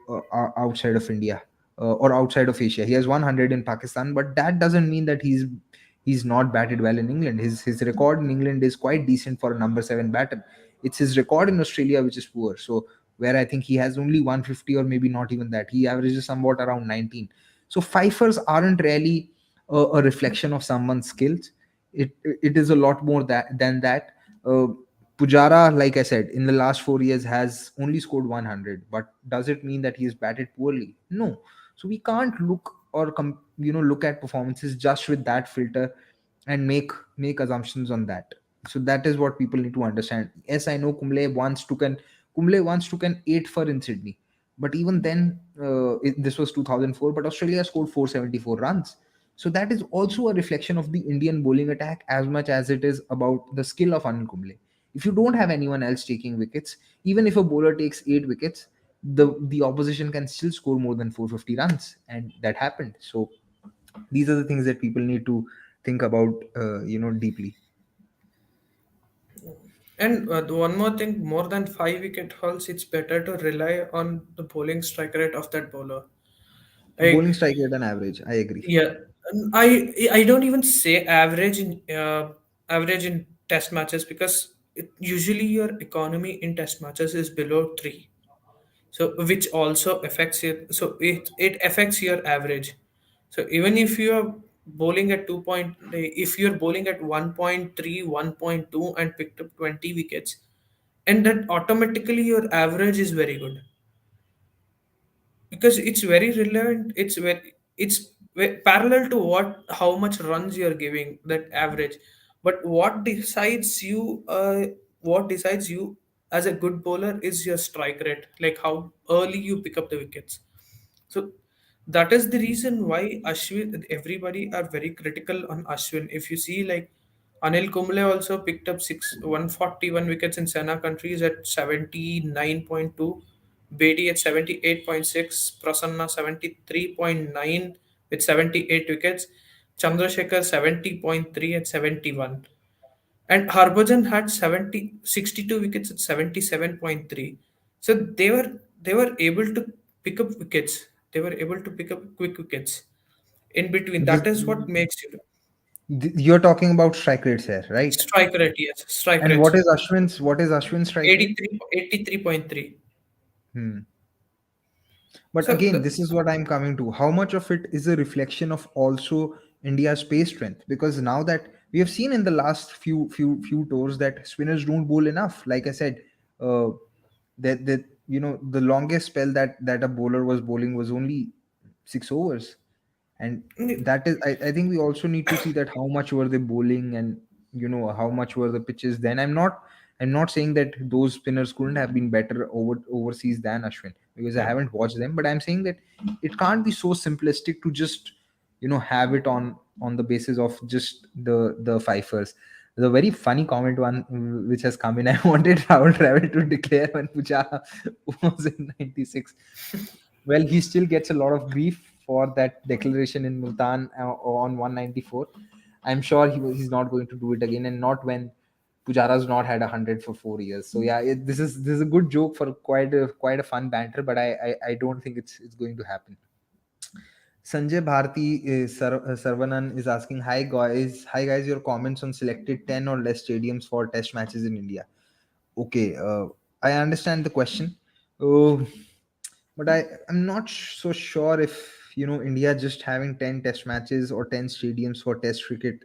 outside of India or outside of Asia. He has 100 in Pakistan, but that doesn't mean that he's not batted well in England. His record in England is quite decent for a number seven batter. It's his record in Australia which is poor. So where I think he has only 150 or maybe not even that. He averages somewhat around 19. So fifers aren't really a reflection of someone's skills. It is a lot more than that. uh, Pujara, like I said, in the last 4 years has only scored 100, but does it mean that he is batted poorly? No. So we can't look or look at performances just with that filter and make assumptions on that. So that is what people need to understand. Yes, I know Kumble once took an 8 for in Sydney, but even then, this was 2004. But Australia scored 474 runs. So that is also a reflection of the Indian bowling attack as much as it is about the skill of Anil Kumble. If you don't have anyone else taking wickets, even if a bowler takes 8 wickets, the opposition can still score more than 450 runs, and that happened. So these are the things that people need to think about, deeply. And the one more thing, more than 5 wicket hauls, it's better to rely on the bowling strike rate of that bowler. Like, Bowling strike rate and average, I agree. yeah, and I don't even say average in test matches, because usually your economy in test matches is below 3, so which also affects it, so it affects your average. So even if you are bowling at 2 point, if you're bowling at 1.3, 1.2, and picked up 20 wickets, and then automatically your average is very good, because it's very relevant, parallel to how much runs you're giving, that average. But what decides you as a good bowler is your strike rate, like how early you pick up the wickets. So that is the reason why Ashwin, everybody are very critical on Ashwin. If you see, like, Anil Kumble also picked up 141 wickets in Sena countries at 79.2, Bedi at 78.6, Prasanna 73.9 with 78 wickets, Chandrasekhar 70.3 at 71. And Harbhajan had 62 wickets at 77.3. So they were able to pick up wickets. They were able to pick up quick wickets in between. This, That is what makes you you're talking about strike rates here, right? strike rate. Yes, strike And rates. what is Ashwin's strike rate? 83.3. Hmm. But So again, this is what I'm coming to. How much of it is a reflection of also India's pace strength? Because now that we have seen in the last few tours that spinners don't bowl enough. Like I said, uh, that the longest spell that a bowler was bowling was only 6 overs. And mm, that is, I think we also need to see that how much were they bowling, and how much were the pitches then. I'm not saying that those spinners couldn't have been better overseas than Ashwin, because I yeah. haven't watched them, but I'm saying that it can't be so simplistic to just have it on the basis of just the fifers. There's a very funny comment one which has come in. I wanted Rahul Dravid to declare when Pujara was in 96. Well, he still gets a lot of grief for that declaration in Multan on 194. I'm sure he's not going to do it again, and not when Pujara's not had 100 for 4 years. So yeah, this is a good joke for quite a fun banter, but I don't think it's going to happen. Sanjay Bharti Sarvanan is asking, hi guys, your comments on selected 10 or less stadiums for test matches in India. Okay, I understand the question. Uh, but I'm not so sure if India just having 10 test matches or 10 stadiums for test cricket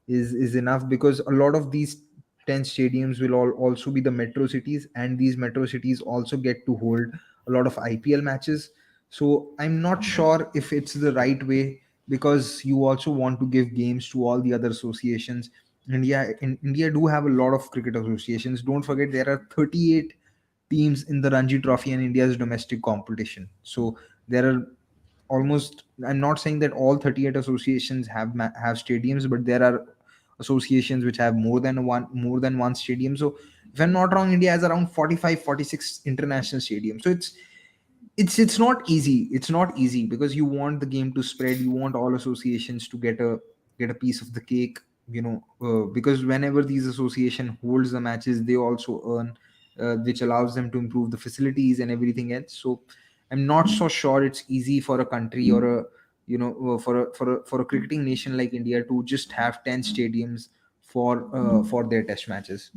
is enough, because a lot of these 10 stadiums will also be the metro cities, and these metro cities also get to hold a lot of IPL matches. So I'm not sure if it's the right way, because you also want to give games to all the other associations. India do have a lot of cricket associations. Don't forget, there are 38 teams in the Ranji Trophy and India's domestic competition. So there are almost, I'm not saying that all 38 associations have stadiums, but there are associations which have more than one stadium. So if I'm not wrong, India has around 45, 46 international stadiums. So it's not easy because you want the game to spread. You want all associations to get a piece of the cake, because whenever these association holds the matches, they also earn, which allows them to improve the facilities and everything else. So I'm not so sure it's easy for a country, or a for a cricketing nation like India to just have 10 stadiums for their test matches.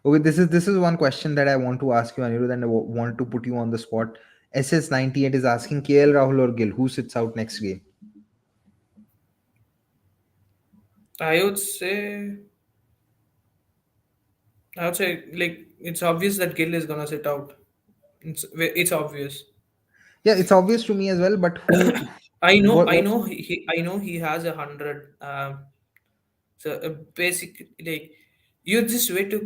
Okay, this is one question that I want to ask you, Anirudh, and I want to put you on the spot. SS98 is asking KL Rahul or Gill, who sits out next game? I would say, like it's obvious that Gill is gonna sit out. It's obvious. Yeah, it's obvious to me as well, but who? I What? know I know he has 100. So basic like you're just way too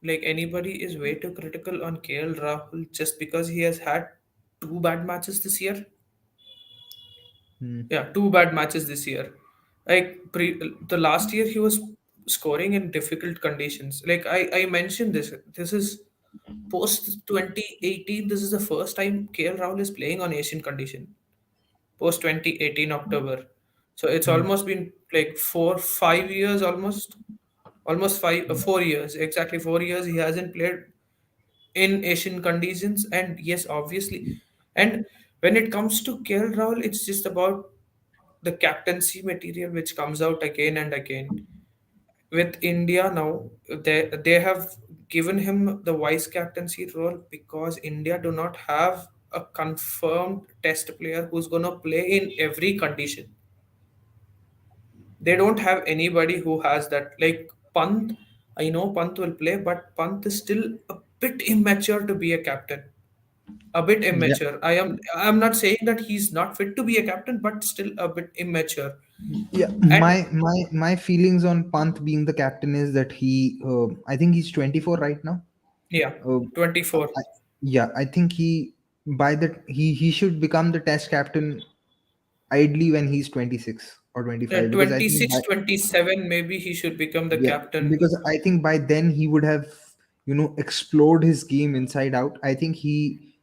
like anybody is way too critical on KL Rahul just because he has had two bad matches this year. Hmm. Yeah, two bad matches this year. The last year he was scoring in difficult conditions. Like I mentioned this. This is post 2018. This is the first time KL Rahul is playing on Asian condition. Post 2018 October. So it's Hmm. almost been like 5 years almost 4 years, exactly 4 years he hasn't played in Asian conditions. And yes, obviously, and when it comes to KL Rahul, it's just about the captaincy material which comes out again and again. With India now, they have given him the vice captaincy role because India do not have a confirmed test player who's gonna play in every condition. They don't have anybody who has that. Like Pant, I know Pant will play, but Pant is still a bit immature to be a captain. A bit Yeah. immature. I'm not saying that he's not fit to be a captain, but still a bit immature. Yeah, And my feelings on Pant being the captain is that I think he's 24 right now. yeah, Uh, 24. I, yeah, I think he should become the test captain ideally when he's 26 or 25, because I think 26, 27, maybe he should become the yeah, captain. because I think by then he would have, explored his game inside out. I think he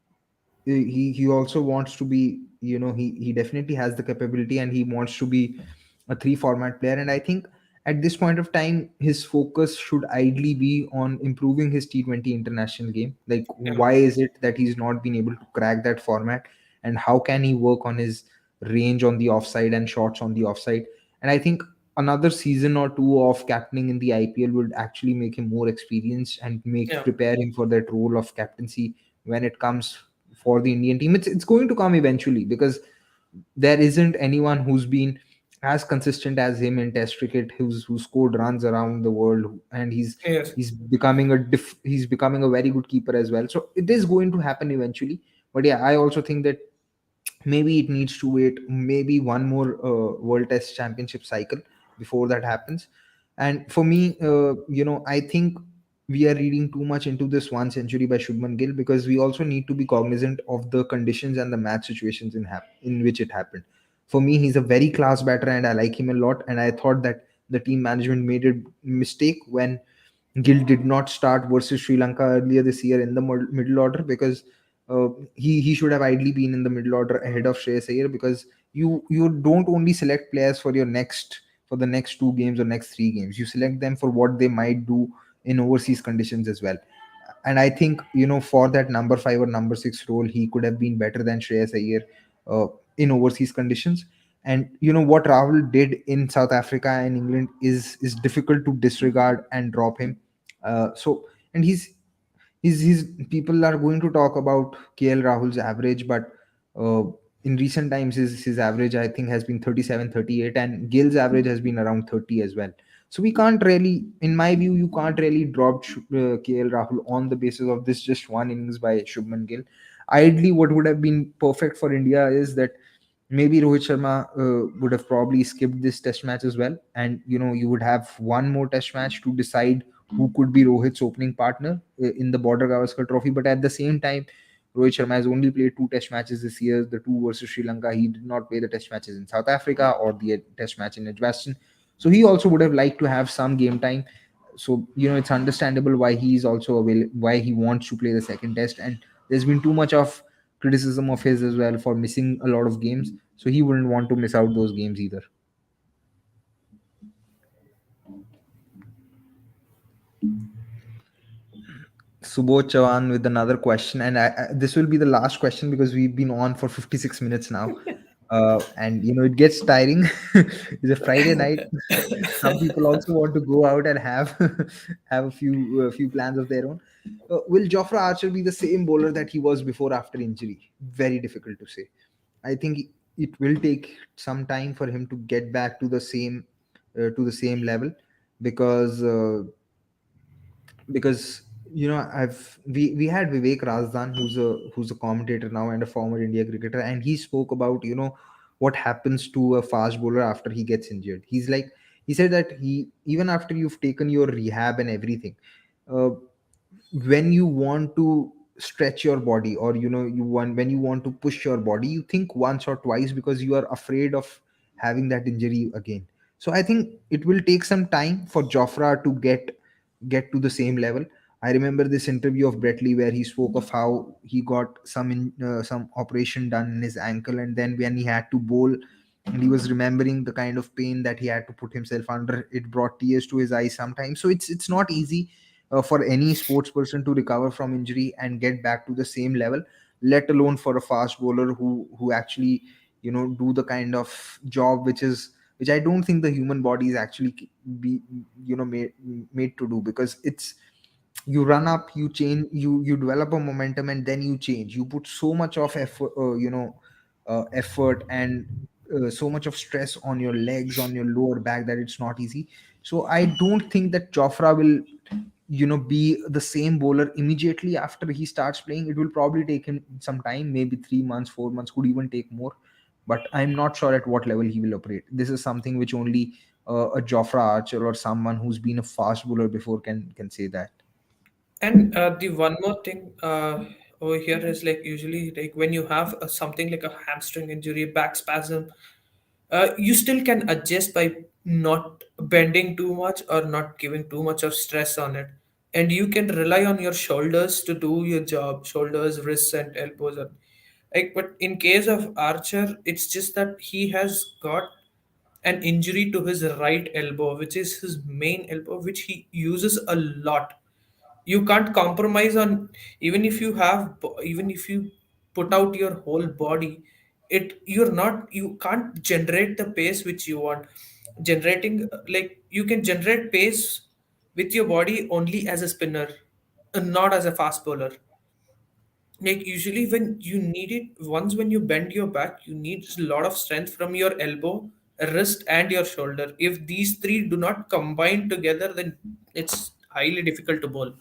also wants to be, he definitely has the capability, and he wants to be a three format player. And I think at this point of time his focus should ideally be on improving his T20 international game. Like, Yeah, why is it that he's not been able to crack that format, and how can he work on his range on the offside and shots on the offside? And I think another season or two of captaining in the IPL would actually make him more experienced and make yeah, prepare him for that role of captaincy when it comes for the Indian team. It's going to come eventually, because there isn't anyone who's been as consistent as him in Test cricket, who scored runs around the world, and yes, he's becoming a very good keeper as well. So it is going to happen eventually. But yeah, I also think that maybe it needs to wait maybe one more World Test Championship cycle before that happens. And for me, I think we are reading too much into this one century by Shubman Gill, because we also need to be cognizant of the conditions and the match situations in which it happened. For me, he's a very class batter and I like him a lot, and I thought that the team management made a mistake when Gill did not start versus Sri Lanka earlier this year in the middle order, because he should have ideally been in the middle order ahead of Shreyas Iyer, because you don't only select players for the next two games or next three games. You select them for what they might do in overseas conditions as well. And I think, for that number five or number six role, he could have been better than Shreyas Iyer uh, in overseas conditions. And what Rahul did in South Africa and England is difficult to disregard and drop him. So, and he's people are going to talk about KL Rahul's average, but uh, in recent times his average I think has been 37, 38, and Gill's average has been around 30 as well. So we can't really, in my view, you can't really drop KL Rahul on the basis of this just one innings by Shubman Gill. Ideally, what would have been perfect for India is that maybe Rohit Sharma would have probably skipped this test match as well, and you would have one more test match to decide who could be Rohit's opening partner in the Border Gavaskar Trophy. But at the same time, Rohit Sharma has only played two test matches this year, the two versus Sri Lanka. He did not play the test matches in South Africa or the test match in Edgbaston. So he also would have liked to have some game time. So it's understandable why he's also why he wants to play the second test. And there's been too much of criticism of his as well for missing a lot of games, so he wouldn't want to miss out those games either. Subodh Chavan with another question, and this will be the last question because we've been on for 56 minutes now. And it gets tiring. It's a Friday night. Some people also want to go out and have have a few plans of their own. Will Jofra Archer be the same bowler that he was before after injury? Very difficult to say. I think it will take some time for him to get back to the same level, because because we had Vivek Razdan, who's a commentator now and a former India cricketer, and he spoke about what happens to a fast bowler after he gets injured. He said that he even after you've taken your rehab and everything, uh, when you want to stretch your body, or when you want to push your body, you think once or twice because you are afraid of having that injury again. So I think it will take some time for Jofra to get to the same level. I remember this interview of Brett Lee where he spoke of how he got some operation done in his ankle, and then when he had to bowl, and he was remembering the kind of pain that he had to put himself under, it brought tears to his eyes sometimes. So it's not easy for any sports person to recover from injury and get back to the same level, let alone for a fast bowler who actually do the kind of job which I don't think the human body is actually be made to do, because it's you run up, you change, you develop a momentum, and then you change. You put so much of effort, effort, and so much of stress on your legs, on your lower back, that it's not easy. So I don't think that Jofra will be the same bowler immediately after he starts playing. It will probably take him some time, maybe 3 months, 4 months, could even take more. But I'm not sure at what level he will operate. This is something which only a Jofra Archer or someone who's been a fast bowler before can say that. And the one more thing over here is like usually like when you have something like a hamstring injury, back spasm, you still can adjust by not bending too much or not giving too much of stress on it, and you can rely on your shoulders to do your job, shoulders, wrists, and elbows. And like, but in case of Archer, it's just that he has got an injury to his right elbow, which is his main elbow, which he uses a lot. You can't compromise on, even if you have, even if you put out your whole body, you can't generate the pace which you want. Generating like you can generate pace with your body only as a spinner, not as a fast bowler. Like usually when you need it, once when you bend your back, you need a lot of strength from your elbow, wrist, and your shoulder. If these three do not combine together, then it's highly difficult to bowl.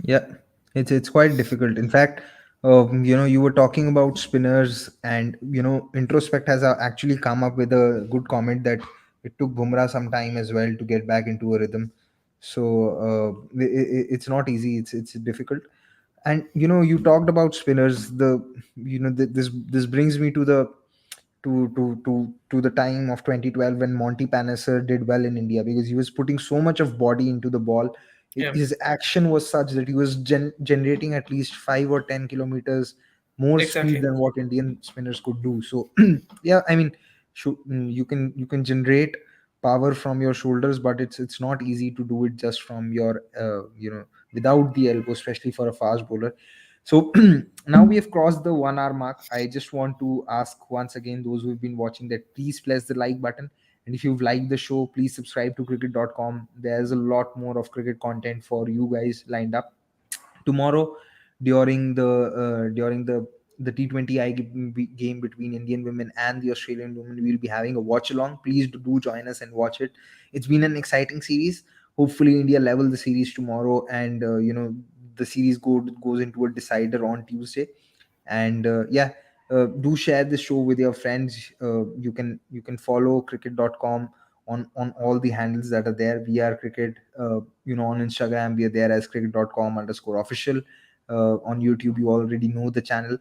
Yeah, it's quite difficult. In fact, you were talking about spinners, and Introspect has actually come up with a good comment that it took Bumrah some time as well to get back into a rhythm. So it's not easy. It's difficult. And you talked about spinners. This brings me to the time of 2012 when Monty Panesar did well in India, because he was putting so much of body into the ball. Yeah, His action was such that he was generating at least 5 or 10 kilometers more speed exactly. than what Indian spinners could do. So yeah, I mean, you can generate power from your shoulders, but it's not easy to do it just from your without the elbow, especially for a fast bowler. So now we have crossed the 1 hour mark. I just want to ask once again those who've been watching that please press the like button. And if you've liked the show, please subscribe to cricket.com. There's a lot more of cricket content for you guys lined up. Tomorrow, during the T20I game between Indian women and the Australian women, we'll be having a watch along. Please do join us and watch it. It's been an exciting series. Hopefully India level the series tomorrow, and the series goes into a decider on Tuesday. And yeah, do share this show with your friends. You can follow cricket.com on all the handles that are there. We are cricket, on Instagram we are there as cricket.com_official. On YouTube you already know the channel.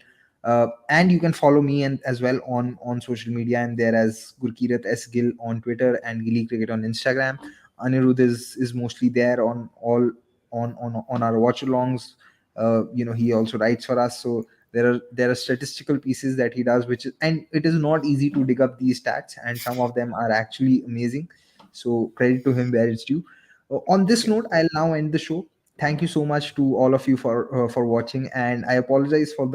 And you can follow me and as well on social media. I'm there as Gurkirat S Gill on Twitter and Gilly Cricket on Instagram. Anirudh is mostly there on all on our watch alongs. He also writes for us. So there are statistical pieces that he does, which is, and it is not easy to dig up these stats, and some of them are actually amazing. So credit to him where it's due. On this Yeah. note, I'll now end the show. Thank you so much to all of you for watching, and I apologize for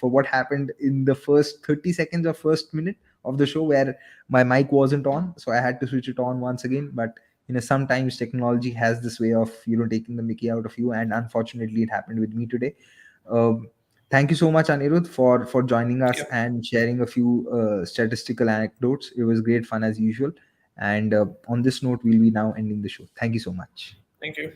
what happened in the first 30 seconds or first minute of the show where my mic wasn't on, so I had to switch it on once again. But sometimes technology has this way of taking the mickey out of you, and unfortunately it happened with me today. um, Thank you so much, Anirudh, for joining us Yeah. and sharing a few statistical anecdotes. It was great fun as usual. And on this note, we'll be now ending the show. Thank you so much. Thank you.